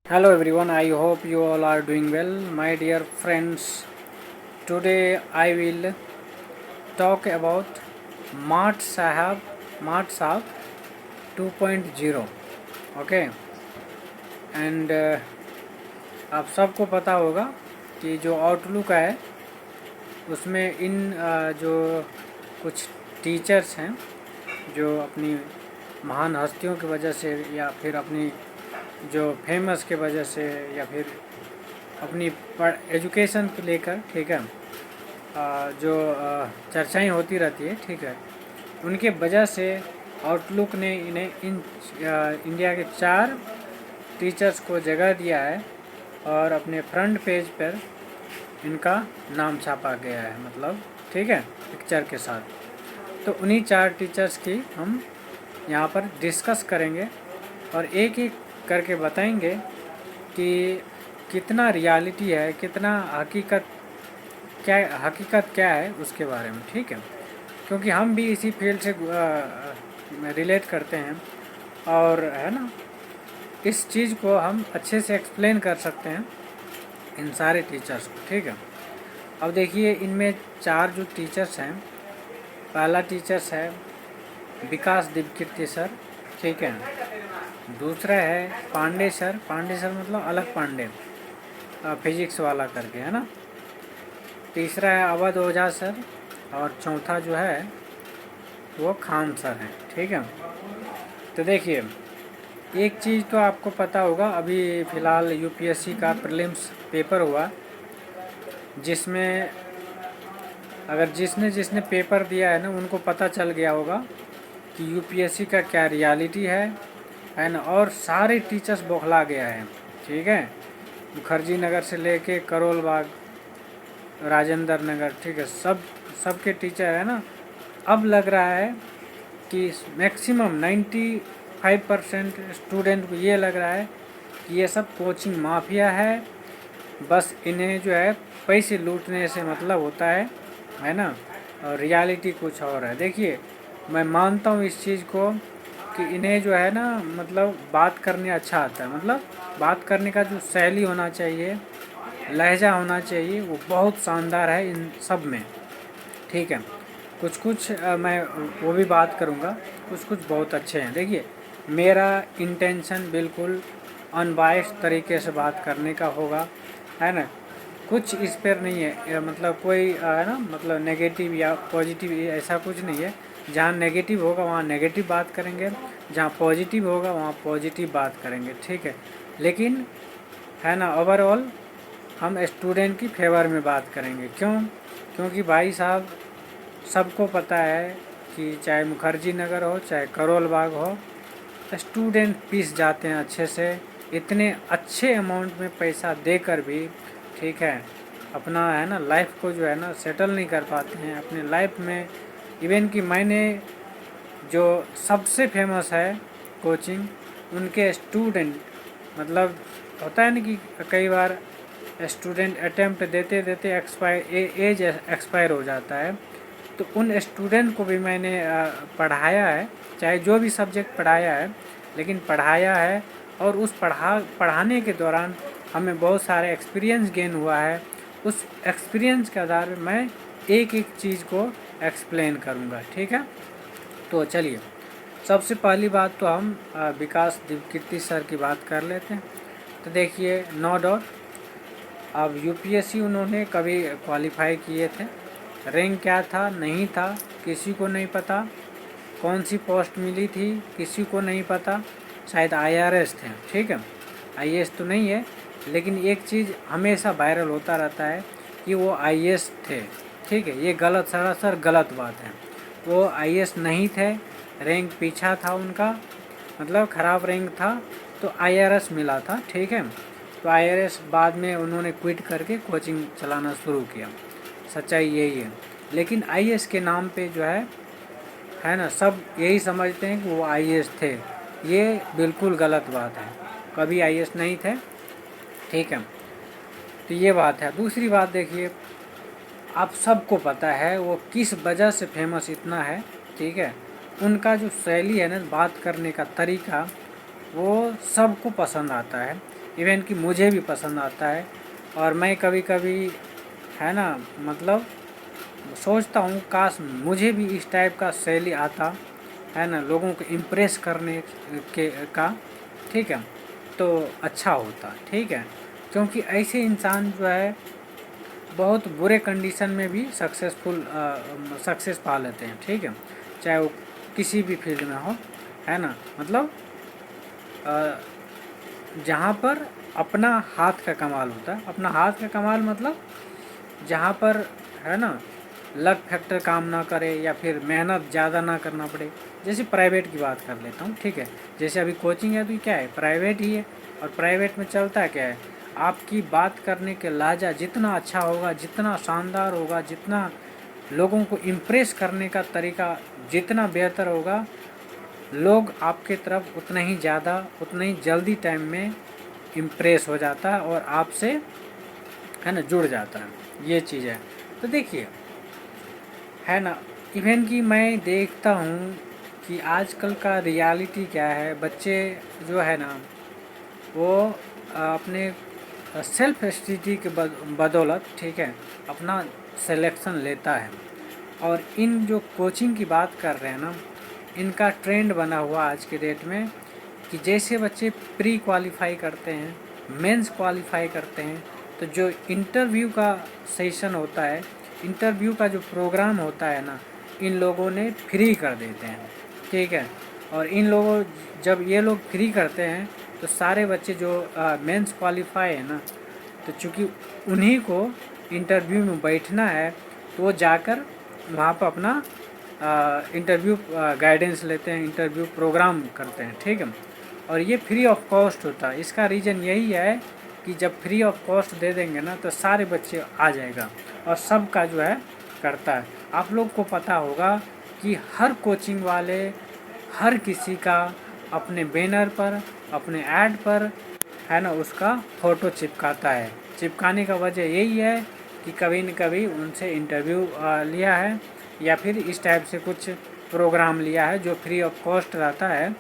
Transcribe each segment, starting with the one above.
Hello everyone, I hope you all are doing well. My dear friends, today I will talk about Mart Sahab 2.0. Okay, and आप सबको पता होगा कि जो outlook है उसमें जो कुछ टीचर्स हैं जो अपनी महान हस्तियों की वजह से या फिर अपनी जो फेमस के वजह से या फिर अपनी एजुकेशन को लेकर, ठीक है, जो चर्चाएं होती रहती है, ठीक है, उनके वजह से आउटलुक ने इन्हें इंडिया के 4 टीचर्स को जगह दिया है और अपने फ्रंट पेज पर इनका नाम छापा गया है, मतलब ठीक है, पिक्चर के साथ। तो उन्हीं 4 टीचर्स की हम यहाँ पर डिस्कस करेंगे और एक एक करके बताएंगे कि कितना रियलिटी है, कितना हकीकत क्या है उसके बारे में, ठीक है, क्योंकि हम भी इसी फील्ड से रिलेट करते हैं और है ना, इस चीज़ को हम अच्छे से एक्सप्लेन कर सकते हैं इन सारे टीचर्स को, ठीक है। अब देखिए, इनमें 4 जो टीचर्स हैं, पहला टीचर्स है विकास दिव्यकीर्ति सर, ठीक है। दूसरा है पांडे सर मतलब अलग पांडे, फिजिक्स वाला करके, है ना। तीसरा है अवध ओझा सर और चौथा जो है वो खान सर है, ठीक है। तो देखिए, एक चीज़ तो आपको पता होगा, अभी फ़िलहाल यूपीएससी का प्रीलिम्स पेपर हुआ, जिसमें अगर जिसने पेपर दिया है ना, उनको पता चल गया होगा कि यूपीएससी का क्या रियलिटी है ना। और सारे टीचर्स बौखला गया है, ठीक है, मुखर्जी नगर से लेके करोल बाग, राजेंद्र नगर, ठीक है, सबके टीचर है ना। अब लग रहा है कि मैक्सिमम 95% स्टूडेंट को ये लग रहा है कि ये सब कोचिंग माफिया है, बस इन्हें जो है पैसे लूटने से मतलब होता है ना, और रियलिटी कुछ और है। देखिए, मैं मानता हूँ इस चीज़ को कि इन्हें जो है ना, मतलब बात करने अच्छा आता है, मतलब बात करने का जो शैली होना चाहिए, लहजा होना चाहिए, वो बहुत शानदार है इन सब में, ठीक है। कुछ मैं वो भी बात करूँगा, कुछ बहुत अच्छे हैं। देखिए, मेरा इंटेंशन बिल्कुल अनबायस्ड तरीके से बात करने का होगा, है ना। कुछ इस पर नहीं है, मतलब कोई है ना, मतलब नेगेटिव या पॉजिटिव ऐसा कुछ नहीं है। जहाँ नेगेटिव होगा वहाँ नेगेटिव बात करेंगे, जहाँ पॉजिटिव होगा वहाँ पॉजिटिव बात करेंगे, ठीक है। लेकिन है ना, ओवरऑल हम स्टूडेंट की फेवर में बात करेंगे। क्योंकि भाई साहब, सबको पता है कि चाहे मुखर्जी नगर हो चाहे करोल बाग हो, स्टूडेंट पीस जाते हैं अच्छे से, इतने अच्छे अमाउंट में पैसा देकर भी, ठीक है, अपना है ना लाइफ को जो है ना सेटल नहीं कर पाते हैं अपने लाइफ में। इवन कि मैंने जो सबसे फेमस है कोचिंग, उनके स्टूडेंट, मतलब होता है ना कि कई बार स्टूडेंट अटेम्प्ट देते देते एज एक्सपायर हो जाता है, तो उन स्टूडेंट को भी मैंने पढ़ाया है, चाहे जो भी सब्जेक्ट पढ़ाया है, लेकिन पढ़ाया है। और उस पढ़ाने के दौरान हमें बहुत सारे एक्सपीरियंस गेन हुआ है। उस एक्सपीरियंस के आधार पर मैं एक एक चीज़ को एक्सप्लेन करूँगा, ठीक है। तो चलिए, सबसे पहली बात तो हम विकास दिव्यकीर्ति सर की बात कर लेते हैं। तो देखिए, नो डाउट अब यूपीएससी उन्होंने कभी क्वालिफाई किए थे, रैंक क्या था नहीं था किसी को नहीं पता, कौन सी पोस्ट मिली थी किसी को नहीं पता, शायद आईआरएस थे, ठीक है, आईएएस तो नहीं है। लेकिन एक चीज़ हमेशा वायरल होता रहता है कि वो आईएएस थे, ठीक है, ये गलत, सरासर गलत बात है। वो आईएएस नहीं थे, रैंक पीछा था उनका, मतलब ख़राब रैंक था, तो आईआरएस मिला था, ठीक है। तो आईआरएस बाद में उन्होंने क्विट करके कोचिंग चलाना शुरू किया, सच्चाई यही है। लेकिन आईएएस के नाम पे जो है ना, सब यही समझते हैं कि वो आईएएस थे, ये बिल्कुल गलत बात है, कभी आईएएस नहीं थे, ठीक है। तो ये बात है। दूसरी बात देखिए, आप सबको पता है वो किस वजह से फेमस इतना है, ठीक है। उनका जो शैली है ना, बात करने का तरीका, वो सबको पसंद आता है, इवन कि मुझे भी पसंद आता है। और मैं कभी कभी है ना मतलब सोचता हूँ काश मुझे भी इस टाइप का शैली आता है ना, लोगों को इम्प्रेस करने के का, ठीक है, तो अच्छा होता, ठीक है। क्योंकि ऐसे इंसान जो है बहुत बुरे कंडीशन में भी सक्सेस पा लेते हैं, ठीक है, चाहे वो किसी भी फील्ड में हो, है ना। मतलब जहाँ पर अपना हाथ का कमाल होता है, अपना हाथ का कमाल मतलब जहाँ पर है ना लक फैक्टर काम ना करे या फिर मेहनत ज़्यादा ना करना पड़े। जैसे प्राइवेट की बात कर लेता हूँ, ठीक है, जैसे अभी कोचिंग है तो क्या है, प्राइवेट ही है। और प्राइवेट में चलता क्या है, आपकी बात करने के लहजा जितना अच्छा होगा, जितना शानदार होगा, जितना लोगों को इम्प्रेस करने का तरीका जितना बेहतर होगा, लोग आपके तरफ उतना ही ज़्यादा, उतना ही जल्दी टाइम में इम्प्रेस हो जाता है और आपसे है ना जुड़ जाता है। ये चीज़ है। तो देखिए है ना, इवन कि मैं देखता हूँ कि आजकल का रियलिटी क्या है, बच्चे जो है ना वो अपने सेल्फ स्टडी के बदौलत, ठीक है, अपना सिलेक्शन लेता है। और इन जो कोचिंग की बात कर रहे हैं ना, इनका ट्रेंड बना हुआ आज के डेट में कि जैसे बच्चे प्री क्वालिफाई करते हैं, मेंस क्वालिफाई करते हैं, तो जो इंटरव्यू का सेशन होता है, इंटरव्यू का जो प्रोग्राम होता है ना, इन लोगों ने फ्री कर देते हैं, ठीक है। और इन लोगों जब ये लोग फ्री करते हैं तो सारे बच्चे जो मेंस क्वालिफाई है ना, तो चूँकि उन्हीं को इंटरव्यू में बैठना है, तो वो जाकर वहाँ पर अपना इंटरव्यू गाइडेंस लेते हैं, इंटरव्यू प्रोग्राम करते हैं, ठीक है। और ये फ्री ऑफ कॉस्ट होता है। इसका रीज़न यही है कि जब फ्री ऑफ कॉस्ट दे देंगे ना तो सारे बच्चे आ जाएगा और सबका जो है करता है। आप लोग को पता होगा कि हर कोचिंग वाले हर किसी का अपने बैनर पर, अपने ऐड पर है ना उसका फ़ोटो चिपकाता है। चिपकाने का वजह यही है कि कभी न कभी उनसे इंटरव्यू लिया है या फिर इस टाइप से कुछ प्रोग्राम लिया है जो फ्री ऑफ कॉस्ट रहता है,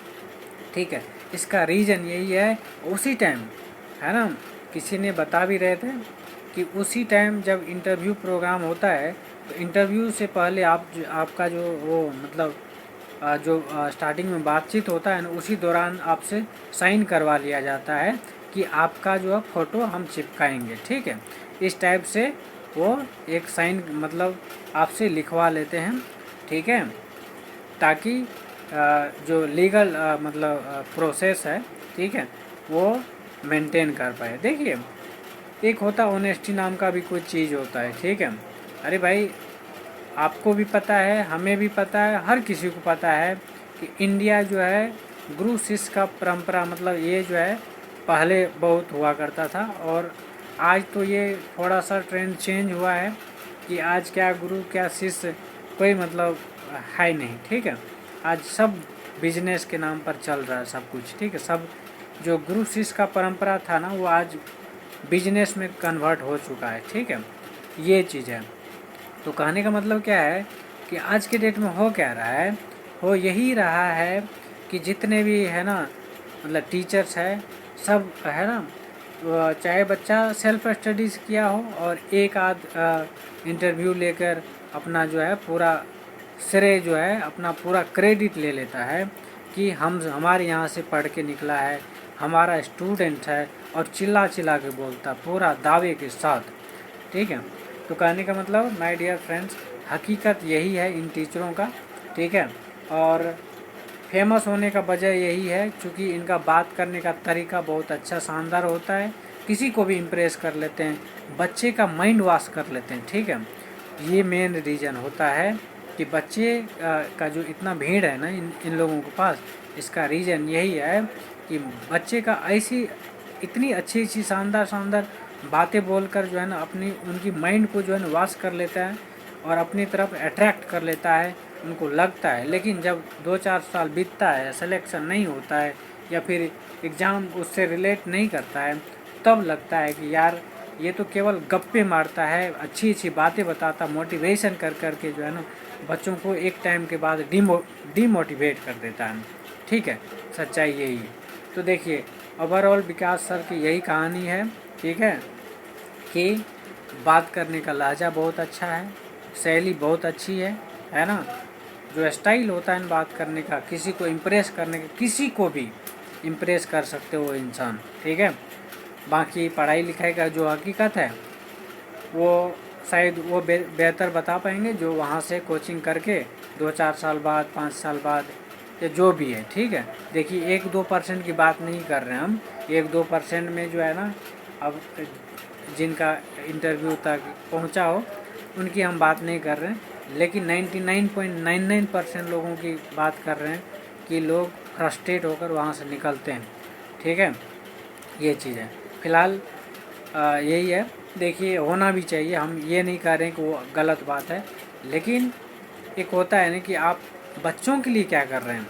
ठीक है। इसका रीज़न यही है। उसी टाइम है ना, किसी ने बता भी रहे थे कि उसी टाइम जब इंटरव्यू प्रोग्राम होता है तो इंटरव्यू से पहले आपका जो वो मतलब जो स्टार्टिंग में बातचीत होता है ना, उसी दौरान आपसे साइन करवा लिया जाता है कि आपका जो है फ़ोटो हम चिपकाएंगे, ठीक है। इस टाइप से वो एक साइन मतलब आपसे लिखवा लेते हैं, ठीक है, ताकि जो लीगल मतलब प्रोसेस है, ठीक है, वो मेंटेन कर पाए। देखिए एक होता ऑनेस्टी नाम का भी कोई चीज़ होता है, ठीक है। अरे भाई आपको भी पता है, हमें भी पता है, हर किसी को पता है कि इंडिया जो है गुरु शिष्य का परंपरा मतलब ये जो है पहले बहुत हुआ करता था। और आज तो ये थोड़ा सा ट्रेंड चेंज हुआ है कि आज क्या गुरु क्या शिष्य कोई मतलब है नहीं, ठीक है। आज सब बिजनेस के नाम पर चल रहा है सब कुछ, ठीक है। सब जो गुरु शिष्य का परंपरा था ना वो आज बिजनेस में कन्वर्ट हो चुका है, ठीक है। ये चीज़ है। तो कहने का मतलब क्या है कि आज के डेट में हो क्या रहा है, हो यही रहा है कि जितने भी है ना मतलब टीचर्स है सब है ना, चाहे बच्चा सेल्फ स्टडीज़ किया हो और एक आध इंटरव्यू लेकर अपना जो है पूरा श्रेय जो है अपना पूरा क्रेडिट ले लेता है कि हम हमारे यहाँ से पढ़ के निकला है, हमारा स्टूडेंट है, और चिल्ला चिल्ला के बोलता पूरा दावे के साथ, ठीक है। तो कहने का मतलब माय डियर फ्रेंड्स, हकीकत यही है इन टीचरों का, ठीक है। और फेमस होने का वजह यही है क्योंकि इनका बात करने का तरीका बहुत अच्छा शानदार होता है, किसी को भी इम्प्रेस कर लेते हैं, बच्चे का माइंड वॉश कर लेते हैं, ठीक है। ये मेन रीज़न होता है कि बच्चे का जो इतना भीड़ है ना इन लोगों के पास, इसका रीज़न यही है कि बच्चे का ऐसी इतनी अच्छी अच्छी शानदार शानदार बातें बोलकर जो है ना अपनी उनकी माइंड को जो है ना वॉश कर लेता है और अपनी तरफ अट्रैक्ट कर लेता है, उनको लगता है। लेकिन जब 2-4 साल बीतता है, सिलेक्शन नहीं होता है या फिर एग्ज़ाम उससे रिलेट नहीं करता है, तब लगता है कि यार ये तो केवल गप्पे मारता है, अच्छी अच्छी बातें बताता, मोटिवेशन कर कर के जो है ना बच्चों को एक टाइम के बाद डीमोटिवेट कर देता है, ठीक है। सच्चाई यही है। तो देखिए ओवरऑल विकास सर की यही कहानी है, ठीक है, कि बात करने का लहजा बहुत अच्छा है, शैली बहुत अच्छी है ना। जो स्टाइल होता है बात करने का, किसी को इम्प्रेस करने का, किसी को भी इम्प्रेस कर सकते हो इंसान, ठीक है। बाकी पढ़ाई लिखाई का जो हकीकत है वो शायद वो बेहतर बता पाएंगे जो वहाँ से कोचिंग करके 2-4 साल बाद 5 साल बाद या जो भी है, ठीक है। देखिए 1-2% की बात नहीं कर रहे हैं हम, 1-2% में जो है ना, अब जिनका इंटरव्यू तक पहुंचा हो उनकी हम बात नहीं कर रहे हैं, लेकिन 99.99% लोगों की बात कर रहे हैं कि लोग फ्रस्ट्रेट होकर वहाँ से निकलते हैं, ठीक है। ये चीज़ है फ़िलहाल, यही है। देखिए होना भी चाहिए, हम ये नहीं कह रहे हैं कि वो गलत बात है, लेकिन एक होता है ना कि आप बच्चों के लिए क्या कर रहे हैं,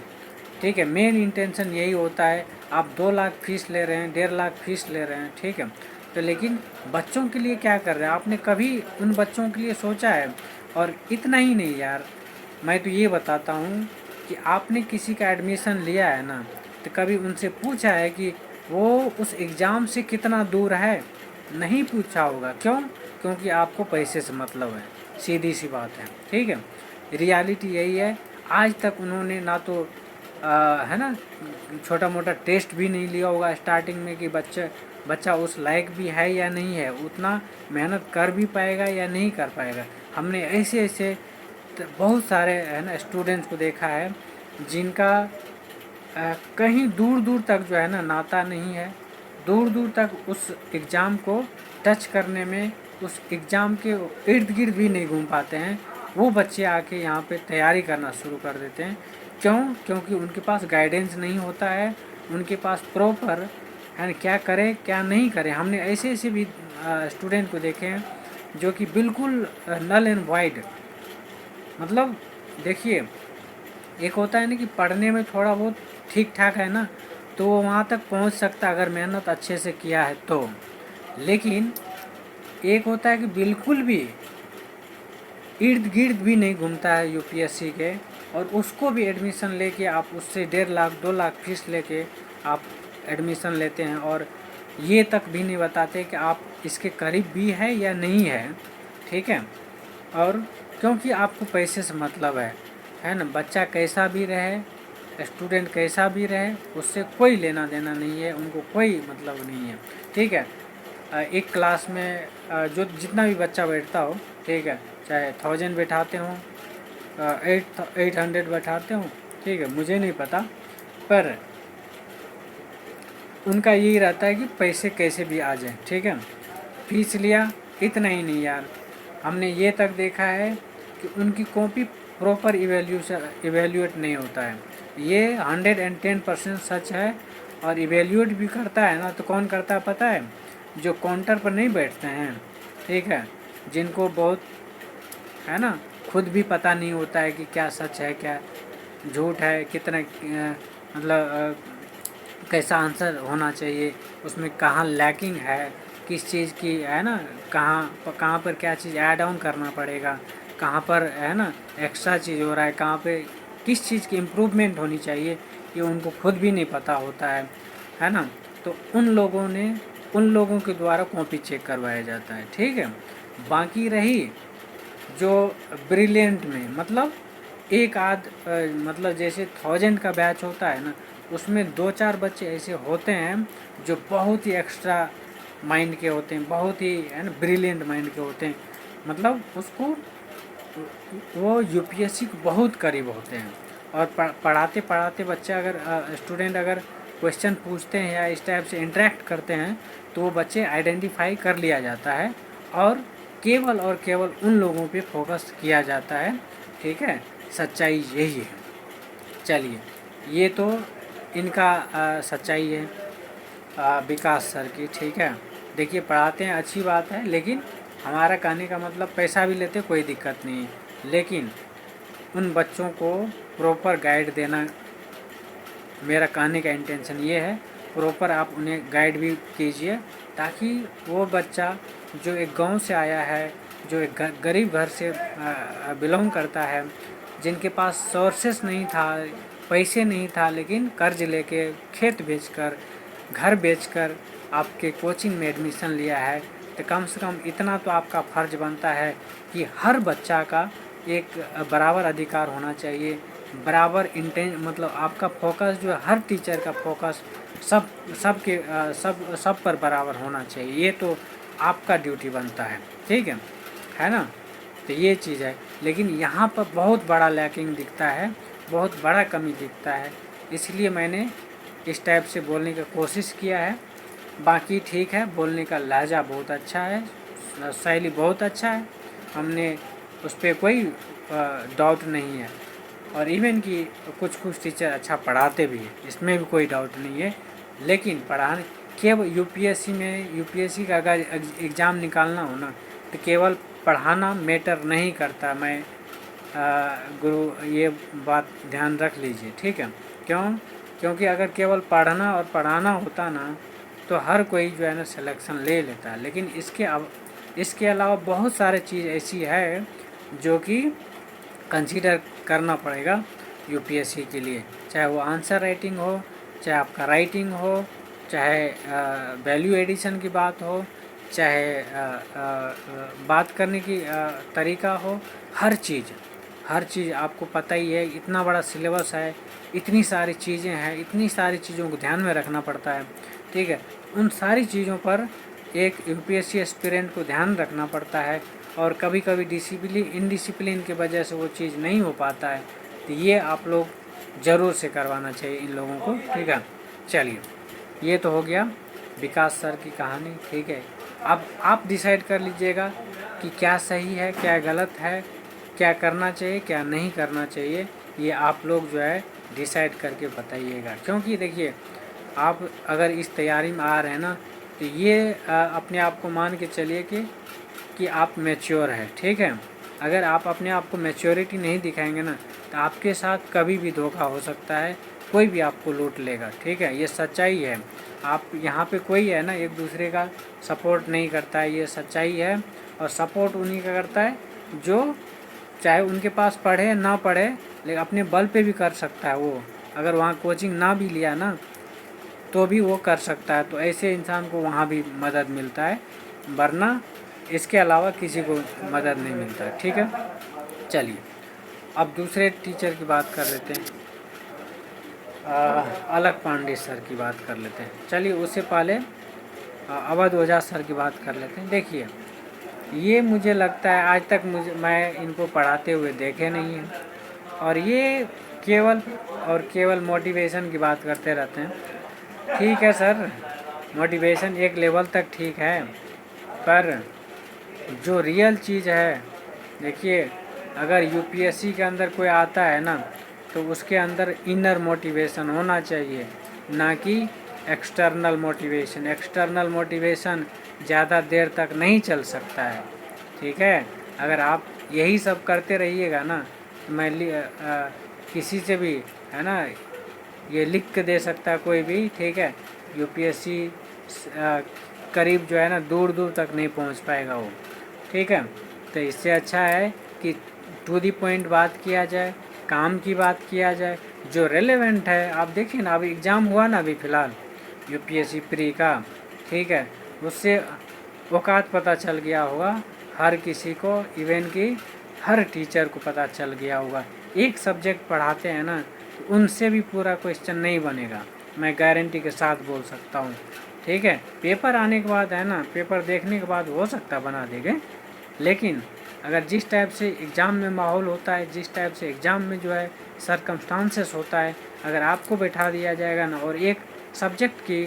ठीक है। मेन इंटेंशन यही होता है, आप 2 लाख फीस ले रहे हैं, 1.5 लाख फीस ले रहे हैं, ठीक है, तो लेकिन बच्चों के लिए क्या कर रहे हैं, आपने कभी उन बच्चों के लिए सोचा है? और इतना ही नहीं यार, मैं तो ये बताता हूँ कि आपने किसी का एडमिशन लिया है ना, तो कभी उनसे पूछा है कि वो उस एग्ज़ाम से कितना दूर है? नहीं पूछा होगा। क्यों? क्योंकि आपको पैसे से मतलब है, सीधी सी बात है, ठीक है। रियलिटी यही है। आज तक उन्होंने ना तो है ना, छोटा मोटा टेस्ट भी नहीं लिया होगा स्टार्टिंग में कि बच्चा उस लायक भी है या नहीं है, उतना मेहनत कर भी पाएगा या नहीं कर पाएगा। हमने ऐसे ऐसे बहुत सारे है ना स्टूडेंट्स को देखा है जिनका कहीं दूर दूर तक जो है ना नाता नहीं है, दूर दूर तक उस एग्ज़ाम को टच करने में, उस एग्ज़ाम के इर्द गिर्द भी नहीं घूम पाते हैं। वो बच्चे आके यहाँ पे तैयारी करना शुरू कर देते हैं। क्यों? क्योंकि उनके पास गाइडेंस नहीं होता है, उनके पास प्रॉपर है क्या करें क्या नहीं करें। हमने ऐसे ऐसे भी स्टूडेंट को देखे हैं जो कि बिल्कुल नल एंड वाइड, मतलब देखिए एक होता है ना कि पढ़ने में थोड़ा बहुत ठीक ठाक है ना, तो वो वहाँ तक पहुँच सकता है अगर मेहनत अच्छे से किया है तो। लेकिन एक होता है कि बिल्कुल भी इर्द गिर्द भी नहीं घूमता है यूपीएससी के, और उसको भी एडमिशन लेके आप उससे 1.5 लाख 2 लाख फीस लेके आप एडमिशन लेते हैं, और ये तक भी नहीं बताते कि आप इसके करीब भी है या नहीं है, ठीक है। और क्योंकि आपको पैसे से मतलब है ना, बच्चा कैसा भी रहे, स्टूडेंट कैसा भी रहे, उससे कोई लेना देना नहीं है, उनको कोई मतलब नहीं है, ठीक है। एक क्लास में जो जितना भी बच्चा बैठता हो, ठीक है, चाहे 1000 बैठाते हों, 800 बैठाते हों, ठीक है, मुझे नहीं पता, पर उनका यही रहता है कि पैसे कैसे भी आ जाए, ठीक है। फीस लिया, इतना ही नहीं यार, हमने ये तक देखा है कि उनकी कॉपी प्रॉपर इवेल्यूएट नहीं होता है। ये 110% सच है। और इवेल्यूएट भी करता है ना, तो कौन करता है पता है? जो काउंटर पर नहीं बैठते हैं, ठीक है, जिनको बहुत है ना खुद भी पता नहीं होता है कि क्या सच है क्या झूठ है, कितना मतलब कैसा आंसर होना चाहिए, उसमें कहाँ लैकिंग है, किस चीज़ की है ना, कहाँ पर क्या चीज़ ऐड ऑन करना पड़ेगा, कहाँ पर है ना एक्स्ट्रा चीज़ हो रहा है, कहाँ पे किस चीज़ की इम्प्रूवमेंट होनी चाहिए, ये उनको खुद भी नहीं पता होता है ना। तो उन लोगों के द्वारा कॉपी चेक करवाया जाता है, ठीक है। बाकी रही जो ब्रिलियंट में, मतलब एक आध मतलब जैसे 1000 का बैच होता है ना, उसमें 2-4 बच्चे ऐसे होते हैं जो बहुत ही एक्स्ट्रा माइंड के होते हैं, बहुत ही है ना ब्रिलियंट माइंड के होते हैं, मतलब उसको वो यूपीएससी के बहुत करीब होते हैं। और पढ़ाते पढ़ाते बच्चे अगर स्टूडेंट अगर क्वेश्चन पूछते हैं या इस टाइप से इंटरेक्ट करते हैं, तो वो बच्चे आइडेंटिफाई कर लिया जाता है और केवल उन लोगों पे फोकस किया जाता है, ठीक है। सच्चाई यही है। चलिए, ये तो इनका सच्चाई है विकास सर की, ठीक है। देखिए पढ़ाते हैं अच्छी बात है, लेकिन हमारा कहने का मतलब पैसा भी लेते कोई दिक्कत नहीं है, लेकिन उन बच्चों को प्रॉपर गाइड देना, मेरा कहने का इंटेंशन ये है। प्रॉपर आप उन्हें गाइड भी कीजिए, ताकि वो बच्चा जो एक गांव से आया है, जो एक गरीब घर से बिलोंग करता है, जिनके पास सोर्सेस नहीं था पैसे नहीं था, लेकिन कर्ज लेके, खेत बेचकर, घर बेचकर आपके कोचिंग में एडमिशन लिया है, तो कम से कम इतना तो आपका फ़र्ज बनता है कि हर बच्चा का एक बराबर अधिकार होना चाहिए, बराबर मतलब आपका फोकस जो है, हर टीचर का फोकस सब पर बराबर होना चाहिए। ये तो आपका ड्यूटी बनता है, ठीक है ना। तो ये चीज़ है, लेकिन यहाँ पर बहुत बड़ा लैकिंग दिखता है, बहुत बड़ा कमी दिखता है, इसलिए मैंने इस टाइप से बोलने की कोशिश किया है। बाकी ठीक है, बोलने का लहजा बहुत अच्छा है, शैली बहुत अच्छा है, हमने उस पर कोई डाउट नहीं है। और इवन कि कुछ टीचर अच्छा पढ़ाते भी हैं, इसमें भी कोई डाउट नहीं है। लेकिन पढ़ाने केवल यूपीएससी का अगर एग्ज़ाम निकालना हो ना, तो केवल पढ़ाना मैटर नहीं करता। मैं गुरु ये बात ध्यान रख लीजिए, ठीक है। क्योंकि अगर केवल पढ़ना और पढ़ाना होता ना, तो हर कोई जो है ना सिलेक्शन ले लेता है। लेकिन इसके अलावा बहुत सारे चीज़ ऐसी है जो कि कंसीडर करना पड़ेगा यूपीएससी के लिए, चाहे वो आंसर राइटिंग हो, चाहे आपका राइटिंग हो, चाहे वैल्यू एडिशन की बात हो, चाहे बात करने की तरीका हो, हर चीज़ आपको पता ही है। इतना बड़ा सिलेबस है, इतनी सारी चीज़ें हैं, इतनी सारी चीज़ों को ध्यान में रखना पड़ता है, ठीक है। उन सारी चीज़ों पर एक यूपीएससी एस्पिरेंट को ध्यान रखना पड़ता है, और कभी कभी इनडिसिप्लिन की वजह से वो चीज़ नहीं हो पाता है। तो ये आप लोग ज़रूर से करवाना चाहिए इन लोगों को, ठीक है। चलिए, ये तो हो गया विकास सर की कहानी, ठीक है। अब आप डिसाइड कर लीजिएगा कि क्या सही है, क्या गलत है, क्या करना चाहिए, क्या नहीं करना चाहिए। ये आप लोग जो है डिसाइड करके बताइएगा। क्योंकि देखिए, आप अगर इस तैयारी में आ रहे हैं ना, तो ये अपने आप को मान के चलिए कि आप मैच्योर है, ठीक है। अगर आप अपने आप को मैच्योरिटी नहीं दिखाएंगे ना, तो आपके साथ कभी भी धोखा हो सकता है, कोई भी आपको लूट लेगा, ठीक है। ये सच्चाई है। आप यहाँ पे कोई है ना एक दूसरे का सपोर्ट नहीं करता है, ये सच्चाई है। और सपोर्ट उन्हीं का करता है जो चाहे उनके पास पढ़े ना पढ़े, लेकिन अपने बल पे भी कर सकता है। वो अगर वहाँ कोचिंग ना भी लिया ना, तो भी वो कर सकता है। तो ऐसे इंसान को वहाँ भी मदद मिलता है, वरना इसके अलावा किसी को मदद नहीं मिलता है, ठीक है। चलिए, अब दूसरे टीचर की बात कर लेते हैं, अलग पांडे सर की बात कर लेते हैं। चलिए, उससे पहले अवध ओझा सर की बात कर लेते हैं। देखिए, ये मुझे लगता है आज तक मैं इनको पढ़ाते हुए देखे नहीं हैं, और ये केवल मोटिवेशन की बात करते रहते हैं। ठीक है सर, मोटिवेशन एक लेवल तक ठीक है, पर जो रियल चीज़ है, देखिए, अगर यूपीएससी के अंदर कोई आता है ना, तो उसके अंदर इनर मोटिवेशन होना चाहिए, ना कि एक्सटर्नल मोटिवेशन। एक्सटर्नल मोटिवेशन ज़्यादा देर तक नहीं चल सकता है, ठीक है। अगर आप यही सब करते रहिएगा ना, तो मैं किसी से भी, है ना, ये लिख के दे सकता है कोई भी, ठीक है। यूपीएससी करीब जो है ना दूर दूर तक नहीं पहुंच पाएगा वो, ठीक है। तो इससे अच्छा है कि टू दी पॉइंट बात किया जाए, काम की बात किया जाए, जो रेलेवेंट है। आप देखिए ना, अभी एग्ज़ाम हुआ ना अभी फ़िलहाल यूपीएससी प्री का, ठीक है। उससे औकात पता चल गया होगा हर किसी को, इवन कि हर टीचर को पता चल गया होगा। एक सब्जेक्ट पढ़ाते हैं ना, तो उनसे भी पूरा क्वेश्चन नहीं बनेगा, मैं गारंटी के साथ बोल सकता हूँ, ठीक है। पेपर आने के बाद, है ना, पेपर देखने के बाद हो सकता बना देंगे, लेकिन अगर जिस टाइप से एग्ज़ाम में माहौल होता है, जिस टाइप से एग्ज़ाम में जो है सरकमस्टांसेस होता है, अगर आपको बैठा दिया जाएगा ना और एक सब्जेक्ट की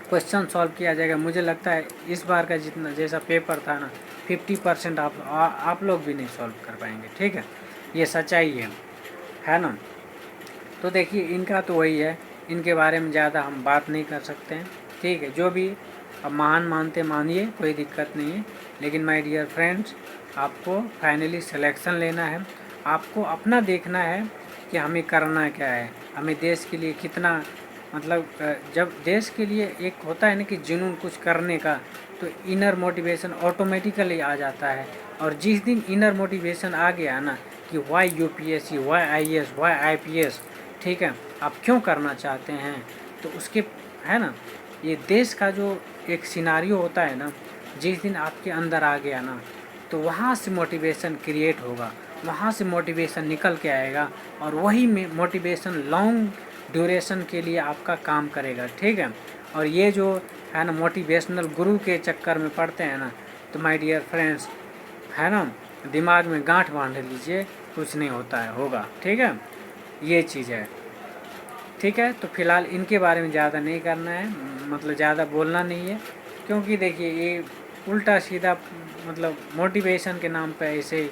क्वेश्चन सॉल्व किया जाएगा, मुझे लगता है इस बार का जितना जैसा पेपर था ना, 50% आप लोग भी नहीं सॉल्व कर पाएंगे, ठीक है। ये सच्चाई है ना। तो देखिए, इनका तो वही है, इनके बारे में ज़्यादा हम बात नहीं कर सकते हैं, ठीक है। जो भी अब महान मानते मानिए, कोई दिक्कत नहीं है। लेकिन माय डियर फ्रेंड्स, आपको फाइनली सिलेक्शन लेना है, आपको अपना देखना है कि हमें करना क्या है, हमें देश के लिए कितना, मतलब जब देश के लिए एक होता है ना कि जुनून कुछ करने का, तो इनर मोटिवेशन ऑटोमेटिकली आ जाता है। और जिस दिन इनर मोटिवेशन आ गया ना कि why UPSC, why IAS, why IPS, ठीक है, आप क्यों करना चाहते हैं, तो उसके है ना, ये देश का जो एक सिनारियो होता है ना, जिस दिन आपके अंदर आ गया ना, तो वहाँ से मोटिवेशन क्रिएट होगा, वहाँ से मोटिवेशन निकल के आएगा, और वही में मोटिवेशन लॉन्ग ड्यूरेशन के लिए आपका काम करेगा। ठीक है, और ये जो है ना मोटिवेशनल गुरु के चक्कर में पड़ते हैं ना, तो माय डियर फ्रेंड्स, है ना, दिमाग में गांठ बांध लीजिए, कुछ नहीं होता है, होगा। ठीक है, ये चीज़ है। ठीक है, तो फिलहाल इनके बारे में ज़्यादा नहीं करना है, मतलब ज़्यादा बोलना नहीं है, क्योंकि देखिए ये उल्टा सीधा मतलब मोटिवेशन के नाम पे ऐसे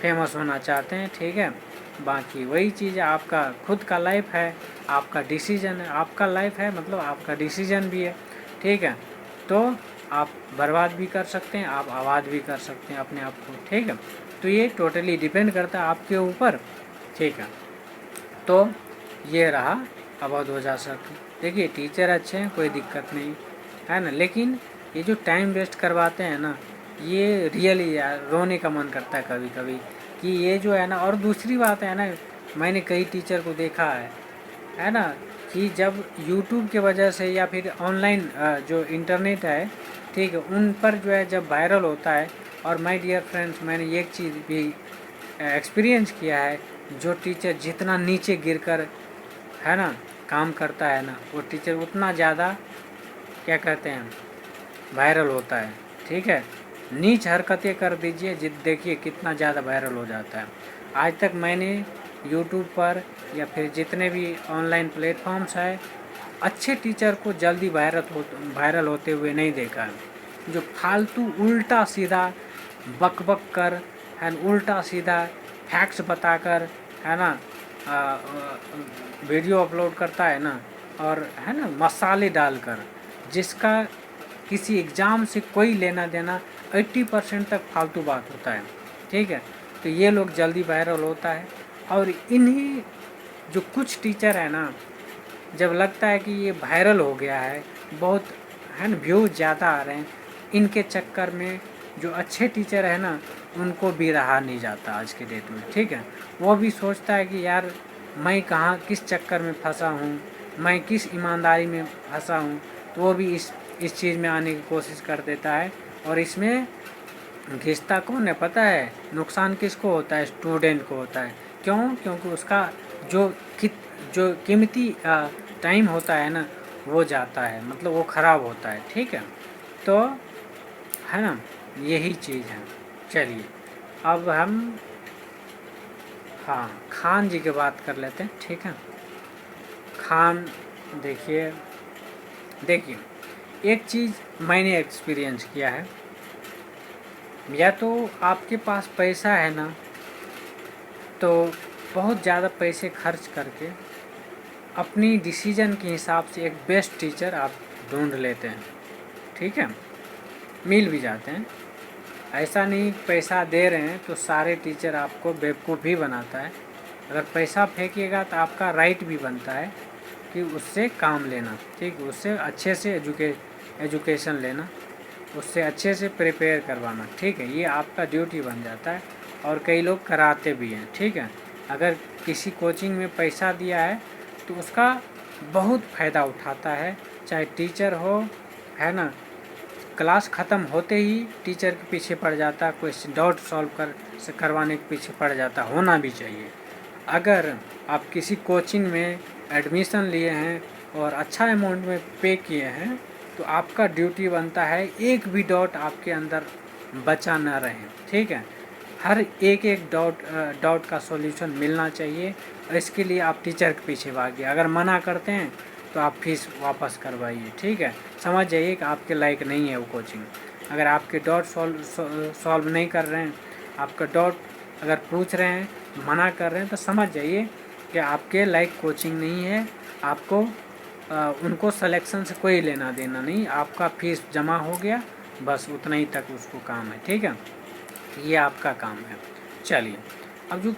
फेमस होना चाहते हैं। ठीक है, बाकी वही चीज़ है, आपका खुद का लाइफ है, आपका डिसीजन है, आपका लाइफ है मतलब आपका डिसीजन भी है। ठीक है, तो आप बर्बाद भी कर सकते हैं, आप आबाद भी कर सकते हैं अपने आप को। ठीक है, तो ये टोटली डिपेंड करता है आपके ऊपर। ठीक है, तो ये रहा आबाद हो जा सके। देखिए टीचर अच्छे हैं, कोई दिक्कत नहीं है ना, लेकिन ये जो टाइम वेस्ट करवाते हैं ना, ये रियली यार रोने का मन करता है कभी कभी कि ये जो है ना। और दूसरी बात है ना, मैंने कई टीचर को देखा है ना, कि जब यूट्यूब के वजह से या फिर ऑनलाइन जो इंटरनेट है, ठीक है, उन पर जो है जब वायरल होता है, और माय डियर फ्रेंड्स मैंने एक चीज़ भी एक्सपीरियंस किया है, जो टीचर जितना नीचे गिरकर है ना काम करता है ना, वो टीचर उतना ज़्यादा क्या कहते हैं वायरल होता है। ठीक है, नीच हरकतें कर दीजिए, देखिए कितना ज़्यादा वायरल हो जाता है। आज तक मैंने यूट्यूब पर या फिर जितने भी ऑनलाइन प्लेटफॉर्म्स है, अच्छे टीचर को जल्दी वायरल होते हुए नहीं देखा है। जो फालतू उल्टा सीधा बक बक कर है, उल्टा सीधा फैक्ट्स बताकर है ना वीडियो अपलोड करता है ना, और है ना मसाले डालकर, जिसका किसी एग्ज़ाम से कोई लेना देना, 80% तक फालतू बात होता है। ठीक है, तो ये लोग जल्दी वायरल होता है। और इन्हीं जो कुछ टीचर है ना, जब लगता है कि ये वायरल हो गया है, बहुत है ना व्यूज़ ज़्यादा आ रहे हैं, इनके चक्कर में जो अच्छे टीचर है ना, उनको भी रहा नहीं जाता आज के डेट में। ठीक है, वो भी सोचता है कि यार मैं कहाँ किस चक्कर में फंसा हूँ, मैं किस ईमानदारी में फंसा हूँ, तो वो भी इस चीज़ में आने की कोशिश कर देता है। और इसमें घिसता कौन है पता है, नुकसान किसको होता है, स्टूडेंट को होता है। क्यों? क्योंकि उसका जो कीमती टाइम होता है ना, वो जाता है, मतलब वो ख़राब होता है। ठीक है, तो है ना यही चीज़ है। चलिए अब हम हाँ खान जी की बात कर लेते हैं। ठीक है, खान देखिए एक चीज़ मैंने एक्सपीरियंस किया है, या तो आपके पास पैसा है ना, तो बहुत ज़्यादा पैसे खर्च करके अपनी डिसीजन के हिसाब से एक बेस्ट टीचर आप ढूंढ लेते हैं। ठीक है, मिल भी जाते हैं, ऐसा नहीं पैसा दे रहे हैं तो सारे टीचर आपको बेवकूफ़ भी बनाता है। अगर पैसा फेंकिएगा तो आपका राइट भी बनता है कि उससे काम लेना। ठीक, उससे अच्छे से एजुकेशन लेना, उससे अच्छे से प्रिपेयर करवाना। ठीक है, ये आपका ड्यूटी बन जाता है, और कई लोग कराते भी हैं। ठीक है, अगर किसी कोचिंग में पैसा दिया है तो उसका बहुत फ़ायदा उठाता है, चाहे टीचर हो, है ना, क्लास ख़त्म होते ही टीचर के पीछे पड़ जाता, कोई डाउट सॉल्व करवाने के पीछे पड़ जाता, होना भी चाहिए। अगर आप किसी कोचिंग में एडमिशन लिए हैं और अच्छा अमाउंट में पे किए हैं, तो आपका ड्यूटी बनता है एक भी डाउट आपके अंदर बचा ना रहे। ठीक है, हर एक डाउट का सॉल्यूशन मिलना चाहिए, और इसके लिए आप टीचर के पीछे भागिए। अगर मना करते हैं तो आप फीस वापस करवाइए। ठीक है, समझ जाइए कि आपके लायक नहीं है वो कोचिंग। अगर आपके डाउट सॉल्व नहीं कर रहे हैं, आपका डाउट अगर पूछ रहे हैं, मना कर रहे हैं, तो समझ जाइए कि आपके लायक कोचिंग नहीं है। आपको उनको सिलेक्शन से कोई लेना देना नहीं, आपका फीस जमा हो गया, बस उतना ही तक उसको काम है। ठीक है, ये आपका काम है। चलिए अब जो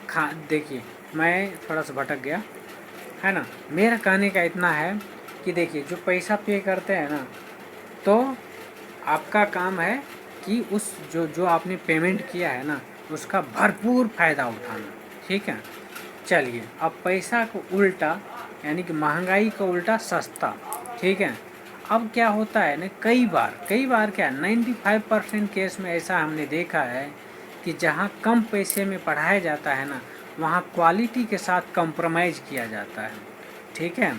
देखिए मैं थोड़ा सा भटक गया, है ना। मेरा कहने का इतना है कि देखिए जो पैसा पे करते हैं ना, तो आपका काम है कि उस जो आपने पेमेंट किया है ना, उसका भरपूर फ़ायदा उठाना। ठीक है, चलिए अब पैसा को उल्टा यानी कि महंगाई का उल्टा सस्ता, ठीक है। अब क्या होता है ना, कई बार क्या 95% केस में ऐसा हमने देखा है कि जहाँ कम पैसे में पढ़ाया जाता है ना, वहाँ क्वालिटी के साथ कंप्रोमाइज़ किया जाता है, ठीक है।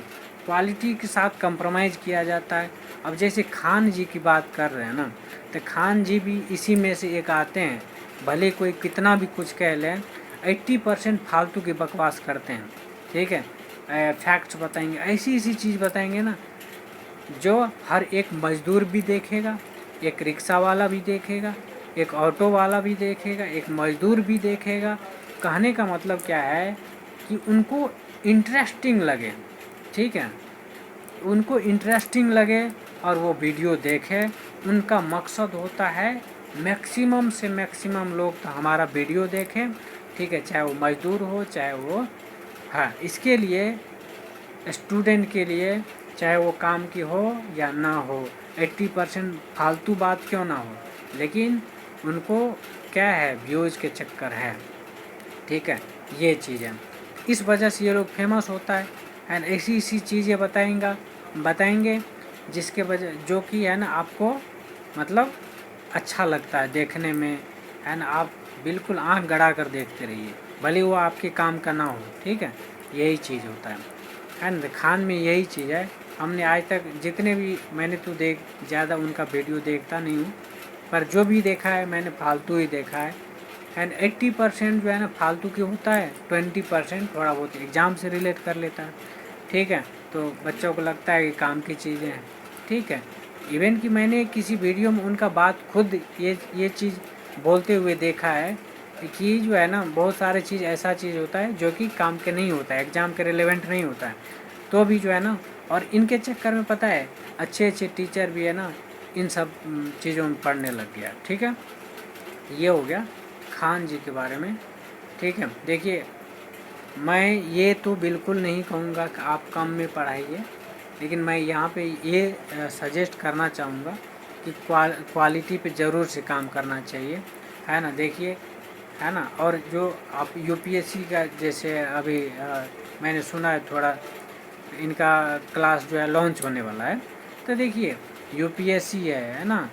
क्वालिटी के साथ कंप्रोमाइज़ किया जाता है। अब जैसे खान जी की बात कर रहे हैं ना, तो खान जी भी इसी में से एक आते हैं। भले कोई कितना भी कुछ कह लें, 80% फालतू की बकवास करते हैं, ठीक है। फैक्ट्स बताएंगे, ऐसी चीज़ बताएंगे ना जो हर एक मज़दूर भी देखेगा, एक रिक्शा वाला भी देखेगा, एक ऑटो वाला भी देखेगा, एक मज़दूर भी देखेगा। कहने का मतलब क्या है कि उनको इंटरेस्टिंग लगे, ठीक है, उनको इंटरेस्टिंग लगे और वो वीडियो देखे। उनका मकसद होता है मैक्सिमम से मैक्सिमम लोग तो हमारा वीडियो देखें, ठीक है, चाहे वो मज़दूर हो चाहे वो, हाँ, इसके लिए स्टूडेंट के लिए चाहे वो काम की हो या ना हो, 80% फालतू बात क्यों ना हो, लेकिन उनको क्या है, व्यूज़ के चक्कर है, ठीक है, ये चीज़ है। इस वजह से ये लोग फेमस होता है एंड ऐसी चीज़ें बताएंगे जिसके वजह जो कि है ना आपको मतलब अच्छा लगता है देखने में, है ना, आप बिल्कुल आंख गड़ा कर देखते रहिए, भले वो आपके काम का ना हो, ठीक है, यही चीज़ होता है एंड खान में यही चीज़ है। हमने आज तक जितने भी मैंने तो ज़्यादा उनका वीडियो देखता नहीं हूँ, पर जो भी देखा है मैंने फालतू ही देखा है एंड 80% जो है ना फालतू की होता है, 20% थोड़ा बहुत एग्ज़ाम से रिलेट कर लेता है, ठीक है। तो बच्चों को लगता है कि काम की चीज़ें हैं, ठीक है। इवन कि मैंने किसी वीडियो में उनका बात खुद ये चीज़ बोलते हुए देखा है कि जो है ना बहुत सारे चीज़ ऐसा चीज़ होता है जो कि काम के नहीं होता है, एग्ज़ाम के रिलेवेंट नहीं होता है, तो भी जो है ना, और इनके चक्कर में पता है अच्छे टीचर भी है ना इन सब चीज़ों में पढ़ने लग गया, ठीक है। ये हो गया खान जी के बारे में, ठीक है। देखिए मैं ये तो बिल्कुल नहीं कहूँगा कि आप कम में पढ़ाइए, लेकिन मैं यहाँ पे ये सजेस्ट करना चाहूँगा कि क्वालिटी पे ज़रूर से काम करना चाहिए, है ना। देखिए, है ना, और जो आप यूपीएससी का जैसे अभी मैंने सुना है थोड़ा इनका क्लास जो है लॉन्च होने वाला है, तो देखिए यूपीएससी है ना,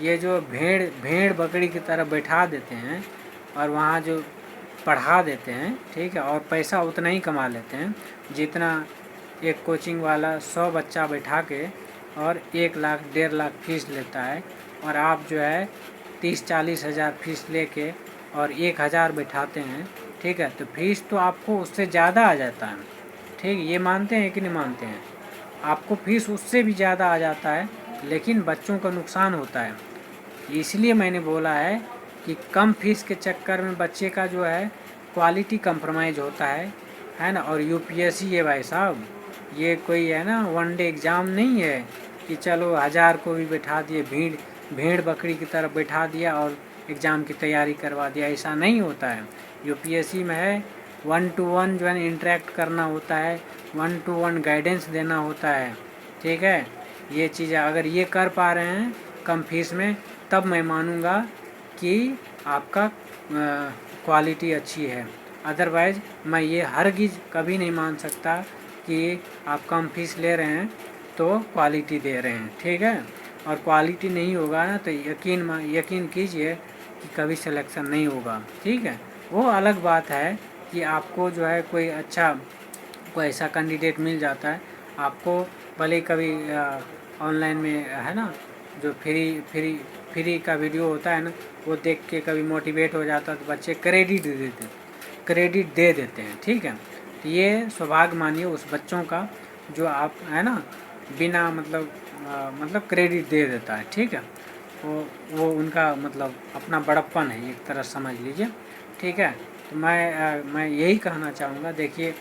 ये जो भेड़ बकरी की तरह बैठा देते हैं और वहाँ जो पढ़ा देते हैं, ठीक है, और पैसा उतना ही कमा लेते हैं जितना एक कोचिंग वाला 100 बच्चा बैठा के और 1 लाख 1.5 लाख फीस लेता है, और आप जो है 30-40 हज़ार फीस लेके और 1,000 बैठाते हैं, ठीक है, तो फीस तो आपको उससे ज़्यादा आ जाता है, ठीक, ये मानते हैं कि नहीं मानते हैं, आपको फीस उससे भी ज़्यादा आ जाता है, लेकिन बच्चों का नुकसान होता है। इसलिए मैंने बोला है कि कम फीस के चक्कर में बच्चे का जो है क्वालिटी कंप्रोमाइज़ होता है ना। और यूपीएससी ये भाई साहब, ये कोई है ना वन डे एग्ज़ाम नहीं है कि चलो 1000 को भी बैठा दिए, भेड़ बकरी की तरफ बैठा दिया और एग्ज़ाम की तैयारी करवा दिया, ऐसा नहीं होता है। यूपीएससी में है 1 to 1 जो है इंटरेक्ट करना होता है, 1 to 1 गाइडेंस देना होता है, ठीक है। ये चीज़ें अगर ये कर पा रहे हैं कम फीस में, तब मैं मानूँगा कि आपका क्वालिटी अच्छी है। अदरवाइज़ मैं ये हरगिज़ कभी नहीं मान सकता कि आप कम फीस ले रहे हैं तो क्वालिटी दे रहे हैं, ठीक है। और क्वालिटी नहीं होगा ना तो यकीन कीजिए कि कभी सिलेक्शन नहीं होगा, ठीक है। वो अलग बात है कि आपको जो है कोई ऐसा कैंडिडेट मिल जाता है, आपको भले कभी ऑनलाइन में है ना जो फ्री का वीडियो होता है ना, वो देख के कभी मोटिवेट हो जाता है तो बच्चे क्रेडिट दे देते हैं, ठीक है। तो ये सौभाग्य मानिए उस बच्चों का जो आप है ना बिना मतलब क्रेडिट दे देता है, ठीक है। वो उनका मतलब अपना बड़प्पन है एक तरह समझ लीजिए, ठीक है। तो मैं यही कहना चाहूँगा, देखिए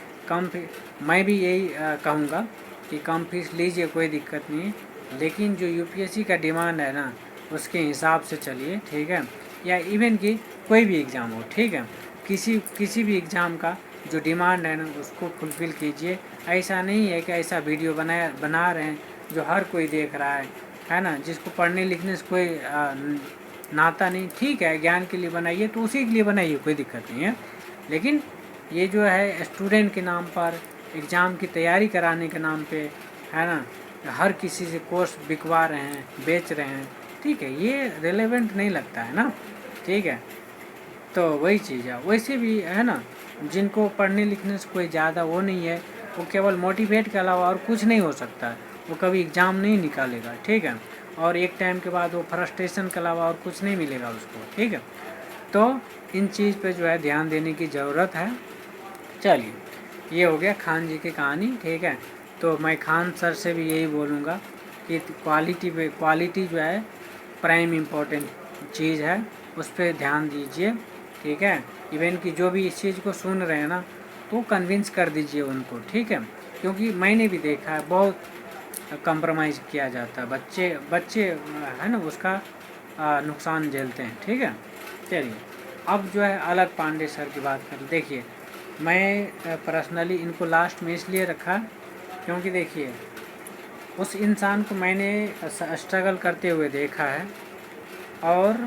मैं भी यही कहूँगा कि कम फीस लीजिए, कोई दिक्कत नहीं, लेकिन जो यूपीएससी का डिमांड है ना उसके हिसाब से चलिए, ठीक है। या इवन कि कोई भी एग्ज़ाम हो, ठीक है, किसी भी एग्ज़ाम का जो डिमांड है ना उसको फुलफ़िल कीजिए। ऐसा नहीं है कि ऐसा वीडियो बना रहे हैं जो हर कोई देख रहा है ना, जिसको पढ़ने लिखने से कोई नाता नहीं, ठीक है, ज्ञान के लिए बनाइए तो उसी के लिए बनाइए, कोई दिक्कत नहीं है, लेकिन ये जो है स्टूडेंट के नाम पर, एग्ज़ाम की तैयारी कराने के नाम पे, है ना, हर किसी से कोर्स बिकवा रहे हैं, बेच रहे हैं, ठीक है, ये रिलेवेंट नहीं लगता है ना, ठीक है। तो वही चीज़ है। वैसे भी है ना, जिनको पढ़ने लिखने से कोई ज़्यादा वो नहीं है, वो केवल मोटिवेट के अलावा और कुछ नहीं हो सकता है, वो कभी एग्ज़ाम नहीं निकालेगा, ठीक है, और एक टाइम के बाद वो फ्रस्ट्रेशन के अलावा और कुछ नहीं मिलेगा उसको, ठीक है। तो इन चीज़ पे जो है ध्यान देने की ज़रूरत है। चलिए, ये हो गया खान जी की कहानी, ठीक है। तो मैं खान सर से भी यही बोलूँगा कि क्वालिटी जो है प्राइम इम्पोर्टेंट चीज़ है, उस पर ध्यान दीजिए, ठीक है। इवन कि जो भी इस चीज़ को सुन रहे हैं ना, तो कन्विंस कर दीजिए उनको, ठीक है, क्योंकि मैंने भी देखा है बहुत कंप्रोमाइज़ किया जाता है, बच्चे है ना उसका नुकसान झेलते हैं, ठीक है। चलिए, अब जो है अलग पांडे सर की बात करें। देखिए, मैं पर्सनली इनको लास्ट में इसलिए रखा क्योंकि देखिए, उस इंसान को मैंने स्ट्रगल करते हुए देखा है और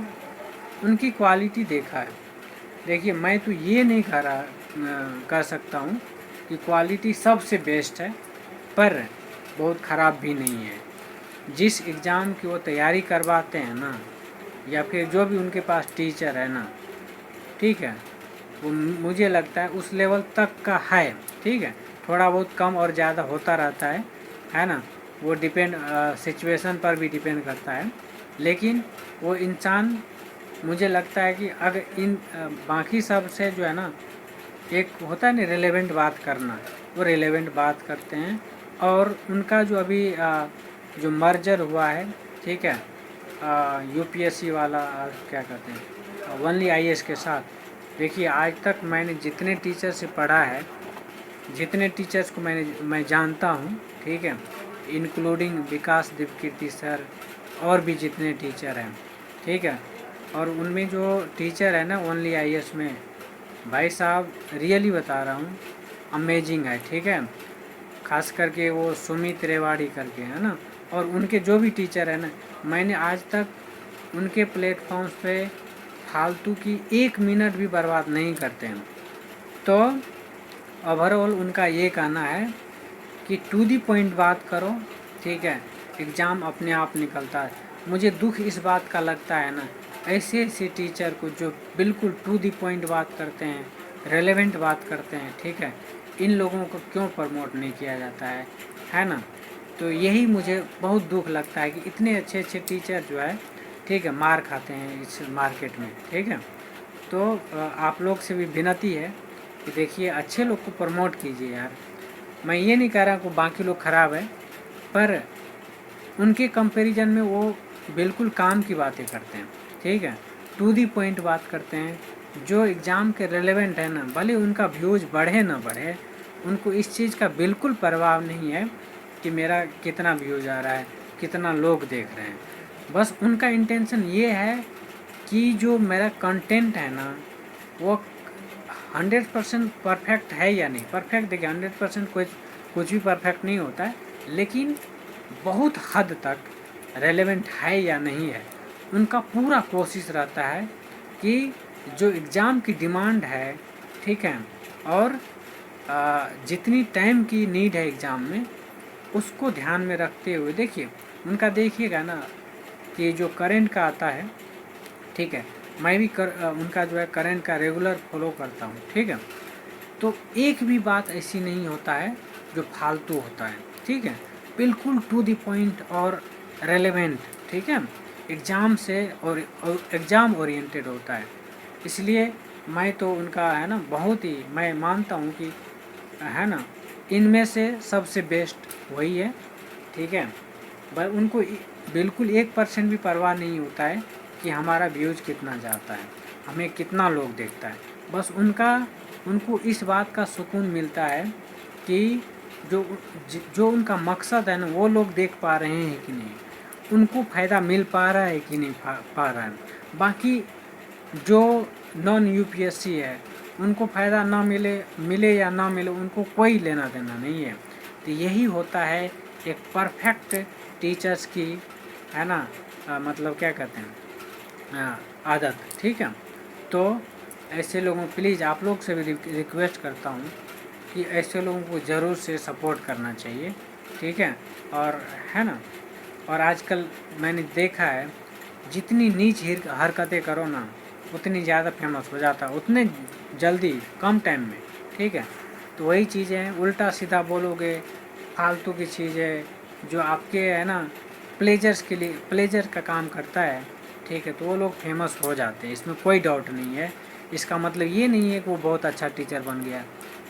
उनकी क्वालिटी देखा है। देखिए, मैं तो ये नहीं कर सकता हूँ कि क्वालिटी सबसे बेस्ट है, पर बहुत ख़राब भी नहीं है। जिस एग्ज़ाम की वो तैयारी करवाते हैं ना, या फिर जो भी उनके पास टीचर है ना, ठीक है, वो मुझे लगता है उस लेवल तक का है, ठीक है। थोड़ा बहुत कम और ज़्यादा होता रहता है ना, वो डिपेंड सिचुएशन पर भी डिपेंड करता है, लेकिन वो इंसान मुझे लगता है कि अगर इन बाकी सब से जो है ना, एक होता है ना रिलेवेंट बात करना, वो रिलेवेंट बात करते हैं। और उनका जो अभी जो मर्जर हुआ है, ठीक है, यूपीएससी वाला क्या कहते हैं, ओनली आईएएस के साथ, देखिए आज तक मैंने जितने टीचर से पढ़ा है, जितने टीचर्स को मैं जानता हूँ, ठीक है, इंक्लूडिंग विकास देवकीर्ति सर और भी जितने टीचर हैं, ठीक है, और उनमें जो टीचर है ना ओनली आईएएस में, भाई साहब रियली बता रहा हूँ, अमेजिंग है, ठीक है। खास करके वो सुमित रेवाड़ी करके है ना, और उनके जो भी टीचर है ना, मैंने आज तक उनके प्लेटफॉर्म्स पे फालतू की 1 मिनट भी बर्बाद नहीं करते हैं। तो ओवरऑल उनका ये कहना है कि टू दी पॉइंट बात करो, ठीक है, एग्ज़ाम अपने आप निकलता है। मुझे दुख इस बात का लगता है ना, ऐसे टीचर को जो बिल्कुल टू दी पॉइंट बात करते हैं, रेलेवेंट बात करते हैं, ठीक है, इन लोगों को क्यों प्रमोट नहीं किया जाता है ना। तो यही मुझे बहुत दुख लगता है कि इतने अच्छे अच्छे टीचर जो है, ठीक है, मार खाते हैं इस मार्केट में, ठीक है। तो आप लोग से भी विनती है कि देखिए, अच्छे लोग को प्रमोट कीजिए यार। मैं ये नहीं कह रहा कि बाकी लोग ख़राब है, पर उनके कंपैरिजन में वो बिल्कुल काम की बातें करते हैं, ठीक है, टू दी पॉइंट बात करते हैं, जो एग्ज़ाम के रेलेवेंट है ना, भले उनका व्यूज़ बढ़े ना बढ़े, उनको इस चीज़ का बिल्कुल परवाह नहीं है कि मेरा कितना व्यूज़ आ रहा है, कितना लोग देख रहे हैं। बस उनका इंटेंशन ये है कि जो मेरा कंटेंट है ना, वो 100% परफेक्ट है या नहीं। परफेक्ट देखिए, 100% कुछ भी परफेक्ट नहीं होता है, लेकिन बहुत हद तक रेलेवेंट है या नहीं है, उनका पूरा कोशिश रहता है कि जो एग्ज़ाम की डिमांड है, ठीक है, और जितनी टाइम की नीड है एग्ज़ाम में, उसको ध्यान में रखते हुए देखिए, उनका देखिएगा ना कि जो करंट का आता है, ठीक है, मैं भी उनका जो है करंट का रेगुलर फॉलो करता हूँ, ठीक है। तो एक भी बात ऐसी नहीं होता है जो फालतू होता है, ठीक है, बिल्कुल टू द पॉइंट और रेलेवेंट, ठीक है, एग्ज़ाम से और एग्ज़ाम ओरिएंटेड होता है। इसलिए मैं तो उनका है ना, बहुत ही मैं मानता हूँ कि है ना, इनमें से सबसे बेस्ट वही है, ठीक है। पर उनको बिल्कुल 1% भी परवाह नहीं होता है कि हमारा व्यूज़ कितना जाता है, हमें कितना लोग देखता है। बस उनको इस बात का सुकून मिलता है कि जो उनका मकसद है ना, वो लोग देख पा रहे हैं कि नहीं, उनको फ़ायदा मिल पा रहा है कि नहीं पा रहा है। बाकी जो नॉन यूपीएससी है, उनको फ़ायदा ना मिले या ना मिले, उनको कोई लेना देना नहीं है। तो यही होता है एक परफेक्ट टीचर्स की, है ना, मतलब क्या कहते हैं, आदत, ठीक है। तो ऐसे लोगों, प्लीज़ आप लोग से भी रिक्वेस्ट करता हूँ कि ऐसे लोगों को ज़रूर से सपोर्ट करना चाहिए, ठीक है। और है ना, और आजकल मैंने देखा है जितनी नीच हरकतें करो ना उतनी ज़्यादा फेमस हो जाता है, उतने जल्दी कम टाइम में, ठीक है। तो वही चीज़ें हैं, उल्टा सीधा बोलोगे, फालतू की चीज़ें जो आपके है ना प्लेजर्स के लिए, प्लेजर का काम करता है, ठीक है, तो वो लोग फेमस हो जाते हैं, इसमें कोई डाउट नहीं है। इसका मतलब ये नहीं है कि वो बहुत अच्छा टीचर बन गया,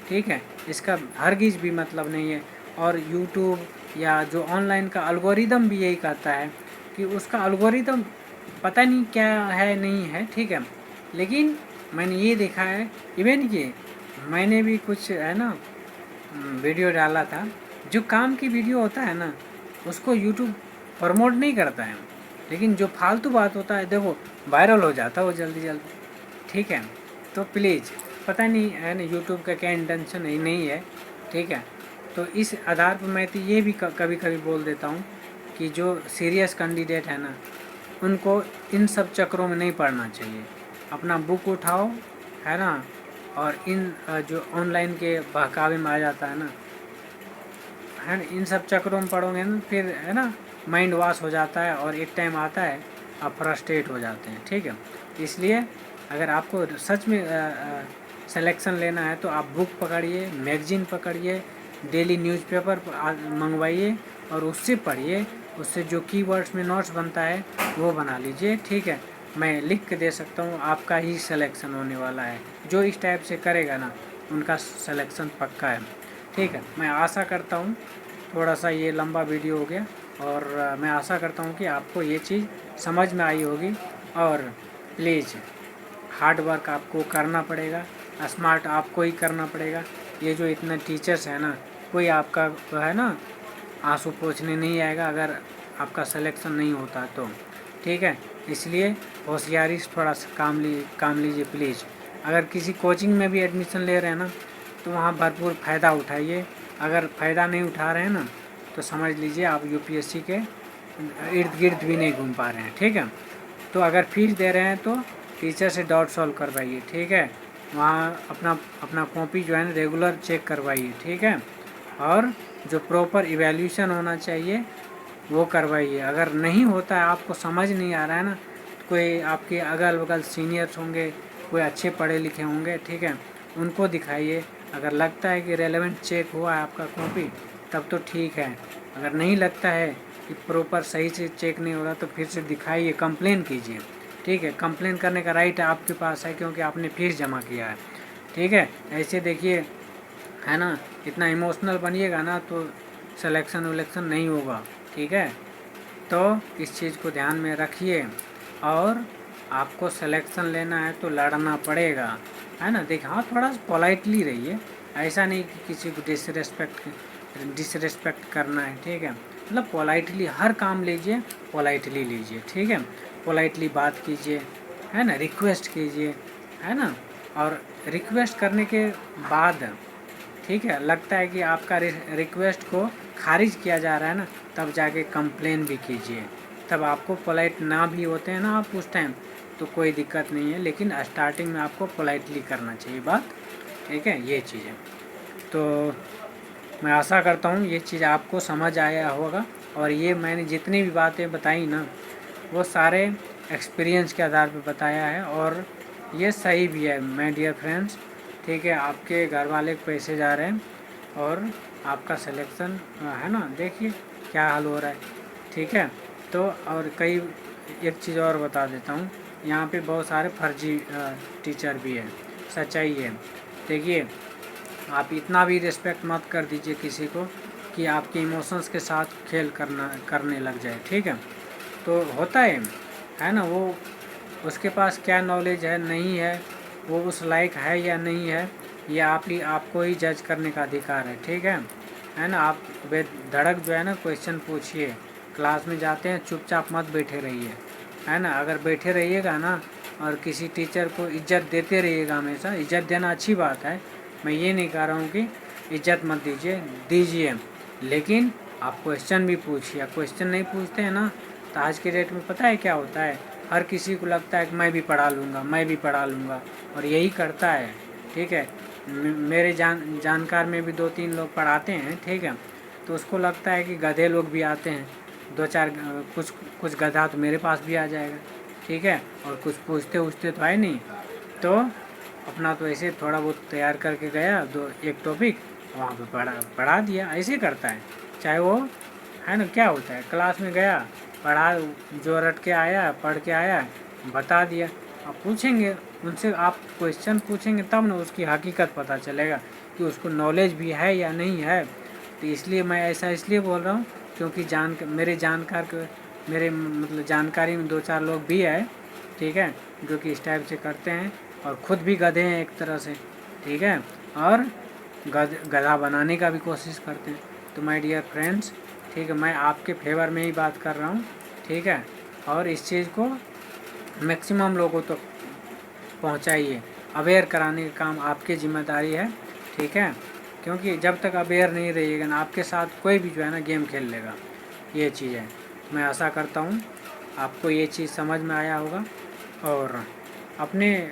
ठीक है, इसका हरगिज़ भी मतलब नहीं है। और यूट्यूब या जो ऑनलाइन का एल्गोरिदम भी यही कहता है कि उसका एल्गोरिदम पता नहीं क्या है, नहीं है, ठीक है। लेकिन मैंने ये देखा है, इवन ये मैंने भी कुछ है ना वीडियो डाला था, जो काम की वीडियो होता है ना उसको यूट्यूब प्रमोट नहीं करता है, लेकिन जो फालतू बात होता है देखो वायरल हो जाता है वो जल्दी जल्दी, ठीक है। तो प्लीज़, पता नहीं है ना यूट्यूब का क्या इंटेंशन नहीं है, ठीक है। तो इस आधार पर मैं तो ये भी कभी कभी बोल देता हूँ कि जो सीरियस कैंडिडेट है ना उनको इन सब चक्रों में नहीं पढ़ना चाहिए। अपना बुक उठाओ, है ना, और इन जो ऑनलाइन के बहकावे में आ जाता है ना, इन सब चक्रों में पढ़ोगे ना फिर है ना माइंड वॉश हो जाता है, और एक टाइम आता है आप फ्रस्ट्रेट हो जाते हैं, ठीक है। इसलिए अगर आपको सच में सिलेक्शन लेना है तो आप बुक पकड़िए, मैगजीन पकड़िए, डेली न्यूज़पेपर मंगवाइए और उससे पढ़िए, उससे जो कीवर्ड्स में नोट्स बनता है वो बना लीजिए, ठीक है। मैं लिख के दे सकता हूँ आपका ही सिलेक्शन होने वाला है, जो इस टाइप से करेगा ना उनका सिलेक्शन पक्का है, ठीक है। मैं आशा करता हूँ, थोड़ा सा ये लंबा वीडियो हो गया, और मैं आशा करता हूँ कि आपको ये चीज़ समझ में आई होगी। और प्लीज़ हार्ड वर्क आपको करना पड़ेगा, स्मार्ट आपको ही करना पड़ेगा। ये जो इतने टीचर्स हैं ना, कोई आपका है ना आंसू पोंछने नहीं आएगा अगर आपका सिलेक्शन नहीं होता तो, ठीक है। इसलिए होशियारी से थोड़ा सा काम लीजिए प्लीज़। अगर किसी कोचिंग में भी एडमिशन ले रहे हैं ना तो वहाँ भरपूर फ़ायदा उठाइए। अगर फ़ायदा नहीं उठा रहे हैं ना तो समझ लीजिए आप यूपीएससी के इर्द गिर्द भी नहीं घूम पा रहे हैं, ठीक है। तो अगर फीस दे रहे हैं तो टीचर से डाउट सॉल्व करवाइए, ठीक है। वहाँ अपना कॉपी जो है ना रेगुलर चेक करवाइए, ठीक है। और जो प्रॉपर इवैल्यूएशन होना चाहिए वो करवाइए। अगर नहीं होता है, आपको समझ नहीं आ रहा है ना, तो कोई आपके अगल बगल सीनियर्स होंगे, कोई अच्छे पढ़े लिखे होंगे, ठीक है, उनको दिखाइए। अगर लगता है कि रेलेवेंट चेक हुआ है आपका कॉपी तब तो ठीक है, अगर नहीं लगता है कि प्रॉपर सही से चेक नहीं हो रहा तो फिर से दिखाइए, कंप्लेन कीजिए, ठीक है। कंप्लेन करने का राइट आपके पास है क्योंकि आपने फीस जमा किया है, ठीक है। ऐसे देखिए, है ना, इतना इमोशनल बनिएगा ना तो सिलेक्शन विलेक्शन नहीं होगा, ठीक है। तो इस चीज़ को ध्यान में रखिए, और आपको सिलेक्शन लेना है तो लड़ना पड़ेगा, है ना। देखिए, हाँ, थोड़ा पोलाइटली रहिए, ऐसा नहीं कि किसी को डिसरेस्पेक्ट करना है, ठीक है। मतलब पोलाइटली हर काम लीजिए, पोलाइटली लीजिए, ठीक है। पोलाइटली बात कीजिए, है ना, रिक्वेस्ट कीजिए, है ना। और रिक्वेस्ट करने के बाद, ठीक है, लगता है कि आपका रिक्वेस्ट को खारिज किया जा रहा है ना, तब जाके कंप्लेन भी कीजिए। तब आपको पोलाइट ना भी होते हैं ना आप उस टाइम तो कोई दिक्कत नहीं है, लेकिन स्टार्टिंग में आपको पोलाइटली करना चाहिए बात, ठीक है। ये चीज़ है। तो मैं आशा करता हूँ ये चीज़ आपको समझ आया होगा, और ये मैंने जितनी भी बातें बताई ना वो सारे एक्सपीरियंस के आधार पर बताया है, और ये सही भी है माय डियर फ्रेंड्स, ठीक है। आपके घर वाले के पैसे जा रहे हैं और आपका सिलेक्शन है ना, देखिए क्या हाल हो रहा है, ठीक है। तो और कई एक चीज़ और बता देता हूँ, यहाँ पे बहुत सारे फर्जी टीचर भी हैं, सच्चाई है। देखिए, आप इतना भी रिस्पेक्ट मत कर दीजिए किसी को कि आपके इमोशंस के साथ खेल करने लग जाए, ठीक है। तो होता है ना, वो उसके पास क्या नॉलेज है नहीं है, वो उस लायक है या नहीं है, ये आपको ही जज करने का अधिकार है, ठीक है ना। आप बेधड़क जो है ना क्वेश्चन पूछिए, क्लास में जाते हैं चुपचाप मत बैठे रहिए, है ना। अगर बैठे रहिएगा ना और किसी टीचर को इज्जत देते रहिएगा, हमेशा इज्जत देना अच्छी बात है, मैं ये नहीं कह रहा हूँ कि इज्जत मत दीजिए, लेकिन आप क्वेश्चन भी पूछिए। क्वेश्चन नहीं पूछते हैं ना तो आज के डेट में पता है क्या होता है, हर किसी को लगता है कि मैं भी पढ़ा लूँगा, मैं भी पढ़ा लूँगा, और यही करता है। ठीक है, मेरे जानकार में भी 2-3 लोग पढ़ाते हैं। ठीक है, तो उसको लगता है कि गधे लोग भी आते हैं, 2-4 कुछ गधा तो मेरे पास भी आ जाएगा। ठीक है, और कुछ पूछते उछते तो है नहीं, तो अपना तो ऐसे थोड़ा बहुत तैयार करके गया, एक टॉपिक वहाँ पे पढ़ा दिया। ऐसे करता है, चाहे वो है ना, क्या होता है, क्लास में गया, पढ़ा, जो रट के आया, पढ़ के आया, बता दिया। आप पूछेंगे उनसे, आप क्वेश्चन पूछेंगे तब ना उसकी हकीकत पता चलेगा कि उसको नॉलेज भी है या नहीं है। तो इसलिए मैं ऐसा इसलिए बोल रहा हूँ क्योंकि मेरे मतलब जानकारी में 2-4 लोग भी है। ठीक है, जो कि इस टाइप से करते हैं और ख़ुद भी गधे हैं एक तरह से। ठीक है, और गधा बनाने का भी कोशिश करते हैं। तो माय डियर फ्रेंड्स, ठीक है, मैं आपके फेवर में ही बात कर रहा हूँ। ठीक है, और इस चीज़ को मैक्सिमम लोगों तक पहुँचाइए, अवेयर कराने का काम आपकी जिम्मेदारी है। ठीक है, क्योंकि जब तक अवेयर नहीं रहिएगा ना, आपके साथ कोई भी जो है ना गेम खेल लेगा। ये चीज़ है। मैं आशा करता हूँ आपको ये चीज़ समझ में आया होगा, और अपने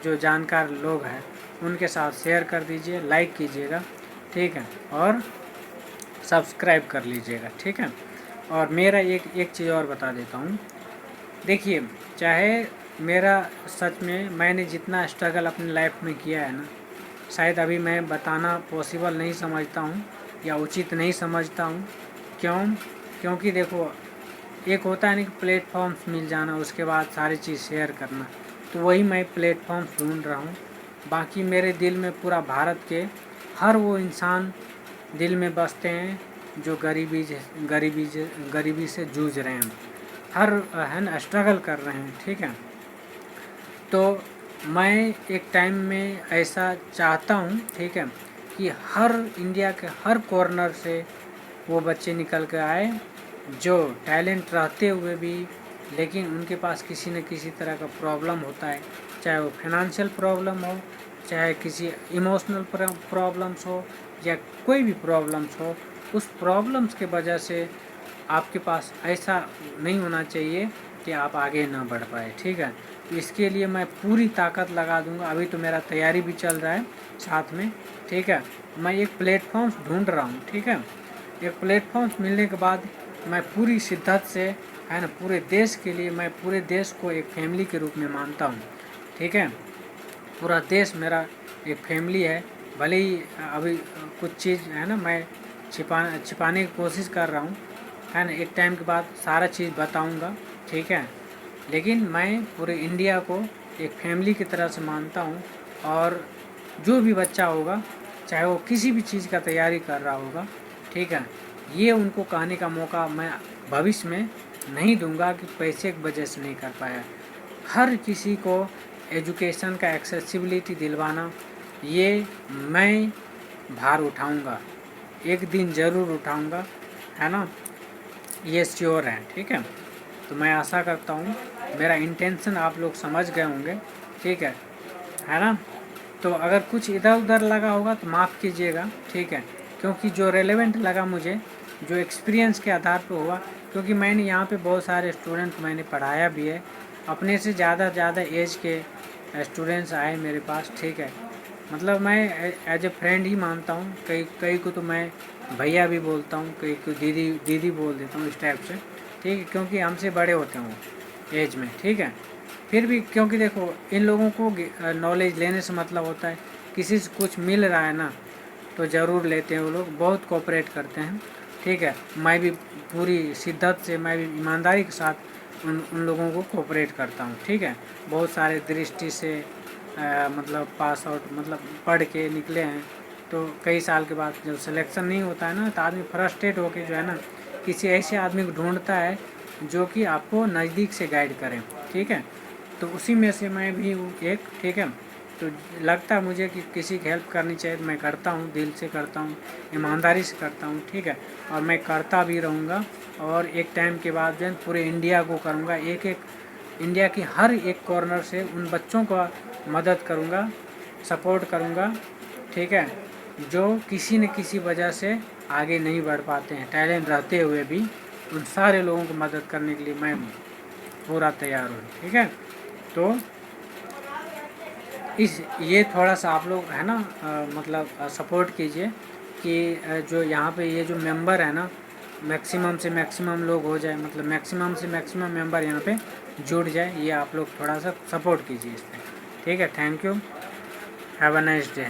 जो जानकार लोग हैं उनके साथ शेयर कर दीजिए, लाइक कीजिएगा। ठीक है, और सब्सक्राइब कर लीजिएगा। ठीक है, और मेरा एक चीज़ और बता देता हूँ। देखिए, चाहे मेरा सच में मैंने जितना स्ट्रगल अपनी लाइफ में किया है ना, शायद अभी मैं बताना पॉसिबल नहीं समझता हूँ या उचित नहीं समझता हूँ। क्योंकि देखो, एक होता है ना कि प्लेटफॉर्म्स मिल जाना, उसके बाद सारी चीज़ शेयर करना, तो वही मैं प्लेटफॉर्म्स ढूंढ रहा हूँ। बाकी मेरे दिल में पूरा भारत के हर वो इंसान दिल में बसते हैं जो गरीबी से जूझ रहे हैं, हर है ना, स्ट्रगल कर रहे हैं। ठीक है, तो मैं एक टाइम में ऐसा चाहता हूँ, ठीक है, कि हर इंडिया के हर कॉर्नर से वो बच्चे निकल कर आए जो टैलेंट रहते हुए भी, लेकिन उनके पास किसी न किसी तरह का प्रॉब्लम होता है, चाहे वो फाइनेंशियल प्रॉब्लम हो, चाहे किसी इमोशनल प्रॉब्लम्स हो, या कोई भी प्रॉब्लम्स हो। उस प्रॉब्लम्स के वजह से आपके पास ऐसा नहीं होना चाहिए कि आप आगे ना बढ़ पाए। ठीक है, तो इसके लिए मैं पूरी ताकत लगा दूंगा। अभी तो मेरा तैयारी भी चल रहा है साथ में। ठीक है, मैं एक प्लेटफॉर्म्स ढूंढ रहा हूँ। ठीक है, एक प्लेटफॉर्म्स मिलने के बाद मैं पूरी शिद्दत से, है ना, पूरे देश के लिए, मैं पूरे देश को एक फैमिली के रूप में मानता हूँ। ठीक है, पूरा देश मेरा एक फैमिली है। भले ही अभी कुछ चीज़ है ना मैं छिपाने की कोशिश कर रहा हूँ, है ना, एक टाइम के बाद सारा चीज़ बताऊँगा। ठीक है, लेकिन मैं पूरे इंडिया को एक फैमिली की तरह से मानता हूँ, और जो भी बच्चा होगा, चाहे वो किसी भी चीज़ का तैयारी कर रहा होगा, ठीक है, ये उनको कहने का मौका मैं भविष्य में नहीं दूंगा कि पैसे की वजह से नहीं कर पाया। हर किसी को एजुकेशन का एक्सेसिबिलिटी दिलवाना, ये मैं भार उठाऊंगा, एक दिन ज़रूर उठाऊंगा, है ना, ये श्योर है। ठीक है, तो मैं आशा करता हूँ मेरा इंटेंशन आप लोग समझ गए होंगे। ठीक है ना, तो अगर कुछ इधर उधर लगा होगा तो माफ़ कीजिएगा। ठीक है, क्योंकि जो रेलेवेंट लगा मुझे, जो एक्सपीरियंस के आधार पर हुआ, क्योंकि मैंने यहाँ पे बहुत सारे स्टूडेंट मैंने पढ़ाया भी है, अपने से ज़्यादा एज के स्टूडेंट्स आए मेरे पास। ठीक है, मतलब मैं एज ए फ्रेंड ही मानता हूँ, कई को तो मैं भैया भी बोलता हूँ, कई को दीदी बोल देता हूँ, इस टाइप से। ठीक है, क्योंकि हमसे बड़े होते हैं वो एज में। ठीक है, फिर भी क्योंकि देखो, इन लोगों को नॉलेज लेने से मतलब होता है, किसी से कुछ मिल रहा है ना तो ज़रूर लेते हैं। वो लोग बहुत कोऑपरेट करते हैं। ठीक है, मैं भी पूरी शिद्दत से, मैं भी ईमानदारी के साथ उन लोगों को कोऑपरेट करता हूँ। ठीक है, बहुत सारे दृष्टि से मतलब पास आउट, मतलब पढ़ के निकले हैं, तो कई साल के बाद जब सिलेक्शन नहीं होता है ना, तो आदमी फ्रस्ट्रेट होकर जो है ना, किसी ऐसे आदमी को ढूंढता है जो कि आपको नज़दीक से गाइड करें। ठीक है, तो उसी में से मैं भी हूँ एक। ठीक है, तो लगता है मुझे कि किसी की हेल्प करनी चाहिए, तो मैं करता हूँ, दिल से करता हूँ, ईमानदारी से करता हूँ। ठीक है, और मैं करता भी रहूँगा, और एक टाइम के बाद जो है पूरे इंडिया को करूँगा, एक इंडिया की हर एक कॉर्नर से उन बच्चों का मदद करूँगा, सपोर्ट करूँगा। ठीक है, जो किसी न किसी वजह से आगे नहीं बढ़ पाते हैं, टैलेंट रहते हुए भी, उन सारे लोगों को मदद करने के लिए मैं पूरा तैयार हो, ठीक है। तो ये थोड़ा सा आप लोग है ना मतलब सपोर्ट कीजिए कि जो यहाँ पे ये जो मेंबर है ना मैक्सिमम से मैक्सिमम लोग हो जाए, मतलब मैक्सिमम से मैक्सिमम मेंबर यहाँ पे जुड़ जाए, ये आप लोग थोड़ा सा सपोर्ट कीजिए इस पर, ठीक है। Thank you, have a nice day.